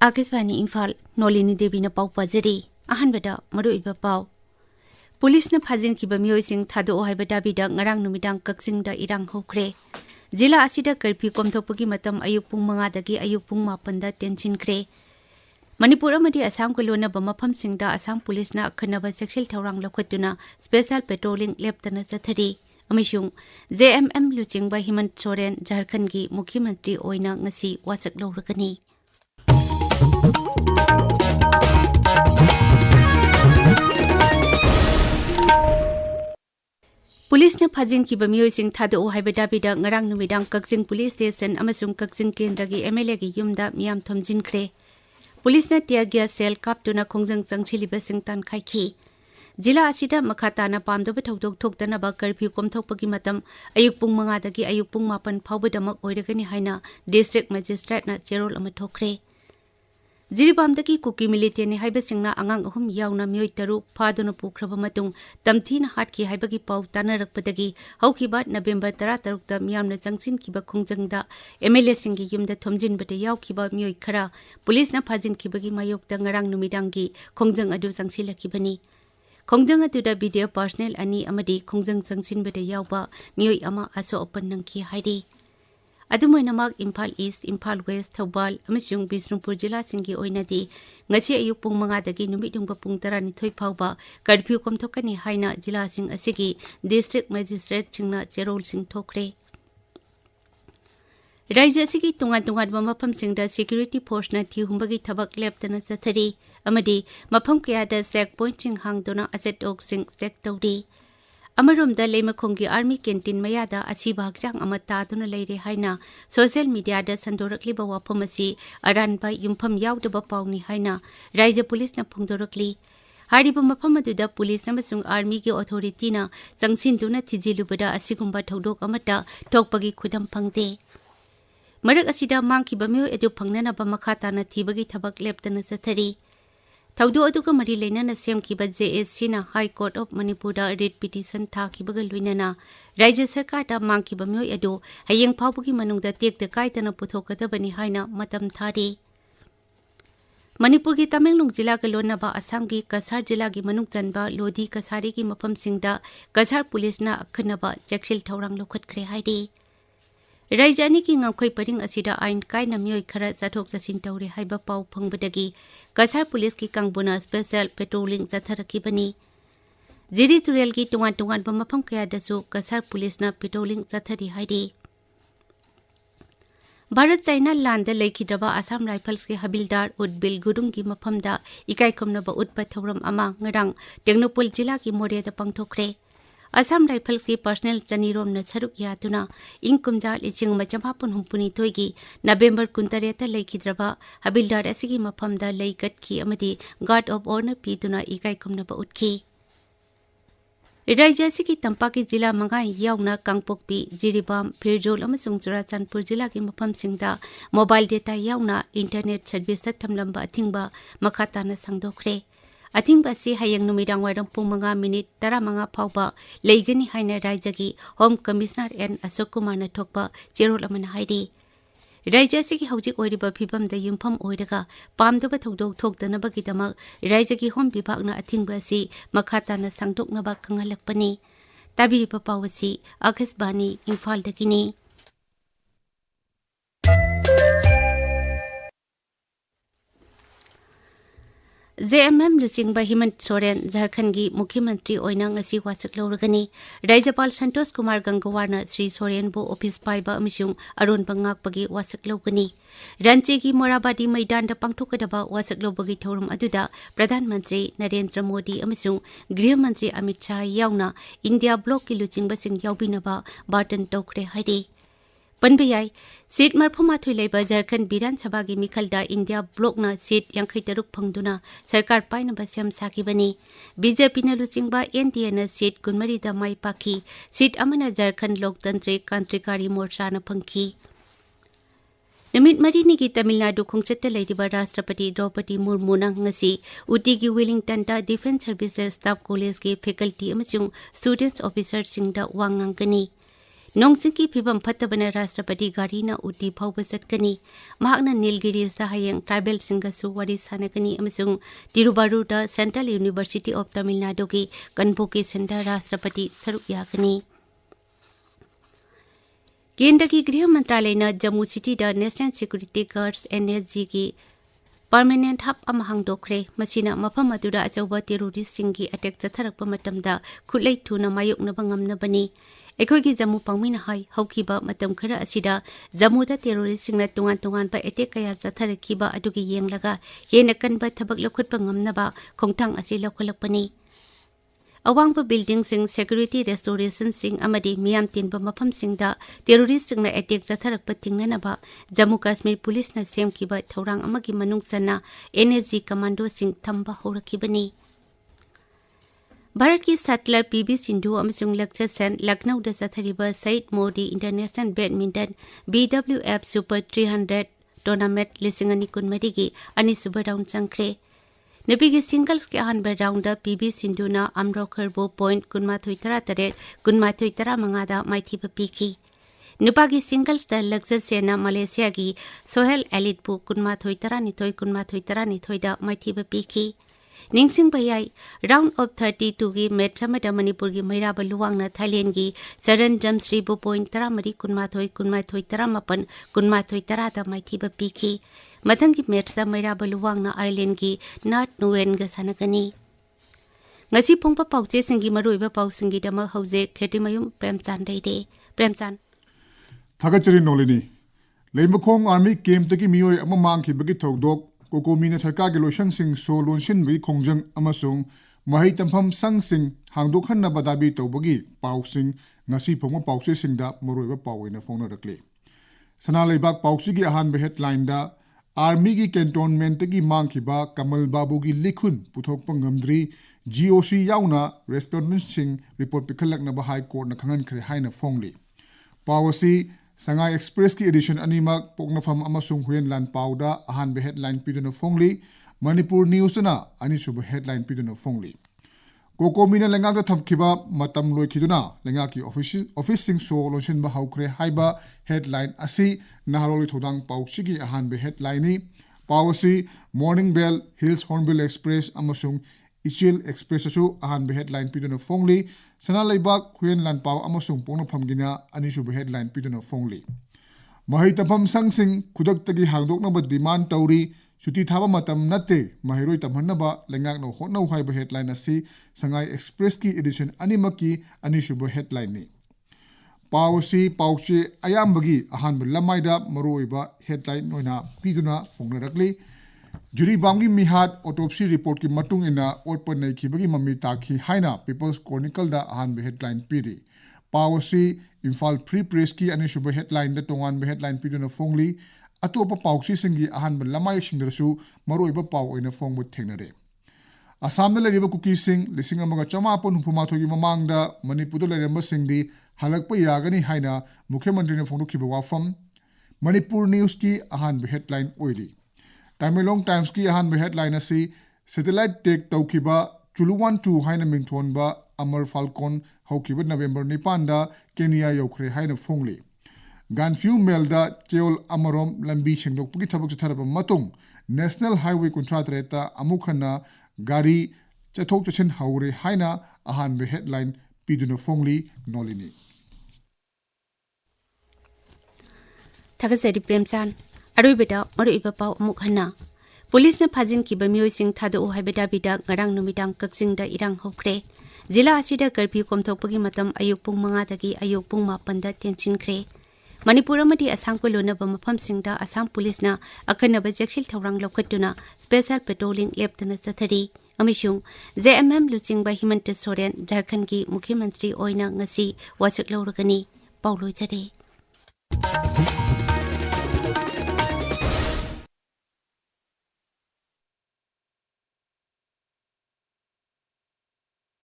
आकाशवाणी इम्फाल नोलिनी देवी पाउ पाजरी अहनबदा मरुइबा पाउ पुलिस फाजिनखिबा मियोइसिंग थादोओ हाइबा दाबीदा ngarang numidang kakchingda irang hokre जिला असिदा कर्फ्यू कोमथोकपगी मतम अयुक पुंग 5 दगी अयुक पुंग 9 दा तेंचिनख्रे मणिपुर अमदी असम को लोनबा मफमसिंगदा असम पुलिसना अखनबा सेक्शल थौरांग लखतुना स्पेशल पेट्रोलिंग लेप्तना चथरी अमिशुंग जेएमएम लुचिंगबा हिमंत सोरेन झारखंड की मुख्यमंत्री ओइना ngasi वासक लौरगनी पुलिस ने फाजिन की बमियोइसिंग थादो हाइबा दाबीदा ngarang numidang kakching police station अमसुंग kakching केंद्र की एमएलए की युमदा मियाम थमजिनख्रे पुलिस ने टियर गैस सेल कापतुना खोंजंग चंगसिलिबसिंग तानखाइखी जिला असिदा मखाताना पामदबा थौदोक थोक्तनबा कर्फ्यू कोमथोकपगी मतम अयुक पुंग 5 दगी अयुक पुंग 9 फावबदमक ओइरगनी हाइना डिस्ट्रिक्ट मजिस्ट्रेटना चेरोल अमा थोखरे जिरीबामदगी कुकी मिलिटेने हाइबसिंगना आंगांग अहुम यावना मियोइ तरुक फादुना पुख्रबा मतुंग तमथीना हाटकी हाइबगी पाउ तानरकपदगी हौखिबा नवेम्बर 13 ता मियामना चंगसिनखिबा खोंजंगदा एमएलए सिंगी युमदा थोमजिनबदे यावखिबा मियोइ खरा पुलिसना फाजिनखिबगी मायोक्ता ngarang numidanggi खोंजंग अदु चंगसिलखिबनी खोंजंग अदुदा वीडियो पर्सनल अनि अमदी खोंजंग चंगसिनबदे यावबा मियोइ अमा आसो ओपन नंखि हाइदि अदुमोइनमक इम्फाल ईस्ट इम्फाल वेस्ट थौबाल अमसुंग बिष्णुपुर जिला सिंगी ओइनादि ngasi ayu pung 5 dagi numidungba pung 12 phawba curfew कोमथोकनी हाइना जिला सिंग असिगी डिस्ट्रिक्ट मजिस्ट्रेट सिंगना चेरोल सिंग थोखरे राज्य असिगी तुंगा तुंगा मफम सिंगदा सिक्योरिटी फोर्स ना थिहुंबगी थबक लेप्तना चथरी अमदी मफम कयादा चेक पॉइंट सिंग हांगदोना असेट ओक सिंग चेक तौदी अमरोमदा लेमखोंगी आर्मी कैंटीन मयादा असिबा हक्चांग अमा तादुना लेरे हाइना सोशल मीडिया दा संदोरकलिबा वाफम असि अरानबा युमफम यावदबा पाउनी हाइना राज्य पुलिस ना फोंदोरकली हारिबा मफम अदुदा पुलिस अमसुंग आर्मी की अथॉरिटीना चंगसिनदुना थिजिलुबदा असिगुंबा थौदोक अमता थोकपगी खुदम फंगदे मरक असिदा मांगखिबा मियो एदु फंगननबा मखाताना थिबगी थबक लेप्तना चथरी थौदो अदुगा मरी लेनना सेमखिबा जेएससी ना हाई कोर्ट ऑफ मणिपुर दा रिट पिटिशन थाखिबगा लुइनना राज्य सरकार दा मांगखिबा मियो एदु हयेंग फावबगी मनुंगदा टेकते काइतना पुथोकदबनी हाइना मतम थारी मणिपुर की तमेंगलोंग जिला के लोनबा असम की कसार जिला की मनुंग चनबा लोधी कसारी की मफम सिंगदा कसार पुलिस ना अखनबा चेक्सिल थौरांग लौखतख्रे हाइदि राज्यनी की ngamkhoi paring asida ain kai namyoi khara chathok chasin tawre haiba pau phangbadagi kasar police की kangbuna special patrolling chatharakibani jiri turel की tungan tungan ba mafam kaya dasu kasar police na patrolling chathari haidi Bharat China लांदा लेखिद्रबा Assam rifles के हबिलदार उदबिल गुरुंग की मफमदा इकाई खमनबा उत्पा थौरम अमा ngarang टेक्नोपोल जिला की मोरेदा पांगथोखरे Assam rifles की पर्सनल चनीरोम न सरुक यातुना इंग कुमजा लिसिंग मचमापुन हुंपुनी थोइगी नवेम्बर 19 लेखिद्रबा हबिलदार असिगी मफमदा लेगतखी अमदी गार्ड ऑफ ऑनर पीतुना इकाई खमनबा उठखी राज्य की तंपाकी जिला मंगाई यावना कांगपोकपी जिरीबाम फिरजोल अमसुंग चुराचांदपुर जिला की मफम सिंगदा मोबाइल डेटा यावना इंटरनेट सर्विस थमलंबा अथिंगबा मखाताना संगदोखरे अथिंगबा से हयंग नुमिदांग वाइरम पुंग 5 मिनिट 15 फावबा लेगनी हाइना राज्य की home commissioner N Ashok Kumar न थोकबा चेरोल अमना हाइदि राज्य की हौजिक ओइरिबा फिबमदा युमफम ओइरगा पामदबा थौदोक थोकदनबगीदमक राज्य की होम विभागना अथिंगबा से मखाताना संगदोकनबा खंगलकपनी ताबिरिबा पावसी आकाशवाणी इम्फाल दगिनी जेएमएम लुचिंगबा हिमंत सोरेन झारखंड की मुख्यमंत्री ओइना ngasi वासक लौरगनी राज्यपाल संतोष कुमार गंगवारना श्री सोरेन बो ऑफिस पाइबा अमिसुंग अरुण बंगाकपगी वासक लौगनी रांची की मोराबादी मैदान दा पांगथोकदबा वासक लौबगी थौरम अदुदा प्रधानमंत्री नरेंद्र मोदी अमिसुंग गृह मंत्री अमित शाह यावना इंडिया ब्लॉक की लुचिंगबा सिंग यावबिनबा बाटन तौखरे हाइदि पनबयाई सीट मरफुमाथुई लेबा झारखंड विधानसभा की मिखलदा इंडिया ब्लॉकना सीट 53 फंगदुना सरकार पाइनबा सेम साखिबनी बीजेपी न लुचिंगबा एनडीए न सीट 12 दा माई पाखी सीट अमना झारखंड लोकतंत्रिक क्रांतिकारी मोर्चा न फंखी नमित मरीनी की तमिलनाडु खोंगचत लेरिबा राष्ट्रपति द्रौपदी मुर्मू न ngasi उटी की वेलिंगटन दा डिफेंस सर्विसेज स्टाफ कॉलेज के फैकल्टी अमसुंग स्टूडेंट्स ऑफिसर सिंगदा वांगांगनी Nongsinki phibam phattabana Rashtrapati garina uti phawba chatkani mahakna Nilgirisda hayeng tribal singasu wari sanakani amasung Tiruvaruda Central University of Tamil Nadu ki convocation da Rashtrapati saruk yakani Kendra ki Griha Mantralayna Jammu City da National Security Guards NSG ki Permanent hub amahang dokre masina mafam adura achauba terrorist singi attack chatharakpa matamda khulai thuna mayokna bangamna bani Ekhogi Jammu pangmina hai haukiba matam khara asida Jammu da terrorist singna tungan ba attack kaya chatharakhiba adugi yenglaga hena kanba thabak lokhutpa ngamna ba khongthang asi lokholakpani Awangba building sing security restoration sing amadi miyam tinba mafam singda terrorist singna attack chatharakpa tingnana ba Jammu Kashmir police na semkiba thorang amagi manung sana NSG commando sing thamba horakibani Bharat ki settler PV Sindhu amasung lecture sen Lucknow da chathariba Said Modi International Badminton BWF Super 300 tournament lisingani kunmari gi ani suba round changkre Nipigi singles ke ahanba round da PV Sindhu na amrokherbo point kunmathoi tara tare kunmathoi tara mangada maithiba piki Nupagi singles da lecture sena Malaysia gi Sohel Elite bu kunmathoi tara ni thoi da maithiba piki Ningsing bayai round of 32 gi match amada Manipur gi Maira Baluwang na Thailand gi Saran Jamsri bu point tara mari kunmathoi tara mapan kunmathoi tara da maithiba piki Matang ki match da Maira Baluwang na Island gi North Nguyen ga sanakani Ngasi pongpa pauche singi maruiba pau singi dama hauze khetimayum Premchand deide Premchand Thagachari Nolini Leimakhong Army camp taki miyoi ama mangki bagi thogdok Kokomina Sarkar Geloshan Singh So Lonshin Bi Kongjang Amasung Mahai Tampham Sang Singh Hangdokhan na Badabi Tobagi Pau Singh Ngasi Pongma Pausi Singh da Moruiba Pauina Phone Rakle Sana Leibak Pausi gi ahan headline da Army gi cantonment gi mangkiba Kamal Babu gi likhun puthokpa ngamdri GOC yauna respondent Singh report pikhalak na ba High Court na khangan khre haina phongli Pausi Sangai Express ki edition animak poknafam amasung Huyenlan Pauda ahan be headline piduna phongli Manipur News na ani suba headline piduna phongli Kokomina lenga ka thamkiba matam loikhiduna lenga ki office sing so lonshin ba haukre haiba headline asi naharoli thodang pauchigi ahan be headline ni Pausi Morning Bell Hills Hornbill Express amasung Ichil Express asu ahan be headline piduna phongli Sana Leibak Huyenlan Pau amasung poknafam gina ani suba headline piduna phongli Mahai Tampham Sang Singh Kudak tagi hangdoknaba demand tauri Suti thaba matam natte mahiroi tamhannaba lengak no hotnau haiba headline asi Sangai Express ki edition animaki ani suba headline ni Pausi pauche ayambagi ahanba lamaida maroiba headline noina piduna phongnarakli Juri Bangi Mihat autopsy report ki matung ina otpa nei khibagi mami takhi haina People's Chronicle da ahan be headline pidi Pausi Imphal Free Press ki ani suba headline da tongan be headline piduna phongli Atopa pausi singi ahanba lamai singdrasu maroiba pau oina phongbu thengnare Assam da leriba kuki sing lising amaga chamapon hupumathogi mamangda Manipur da leramba singdi halakpa yagani haina Mukhyamantri na phongdokhiba wafam Manipur News ki ahan be headline oili Tamelong Times ki ahan be headline asi satellite take tawkiba Chuluwan 2 haina mingthonba Amar Falcon haukiba November 9 da Kenya yaukhre haina phongli Ganfew Melda Cheol Amarom Lambi Sengdokpugi thabak chatharaba matung National Highway Contract Reta Amukhana Gari Chathok Chachin Haure Haina ahan be headline piduna phongli Nolini Thagazari Premchand Aruibeda Maruiba Pau Amukhana Police na phajin ki bamiyoi sing thado haibeda bida ngarang numidang kaksing da irang hokre Jila asida curfew komthokpagi matam ayuk pung 5 dagi ayuk pung 4 da tensinkhre Manipur amadi Assam ko lonaba mafam singda Assam police na akanaba jakshil thorang lokhatuna special patrolling leptana chathari amishung JMM Luchingba Himanta Soren Jharkhand ki Mukhyamantri oina ngasi wasak loragani pauloi chade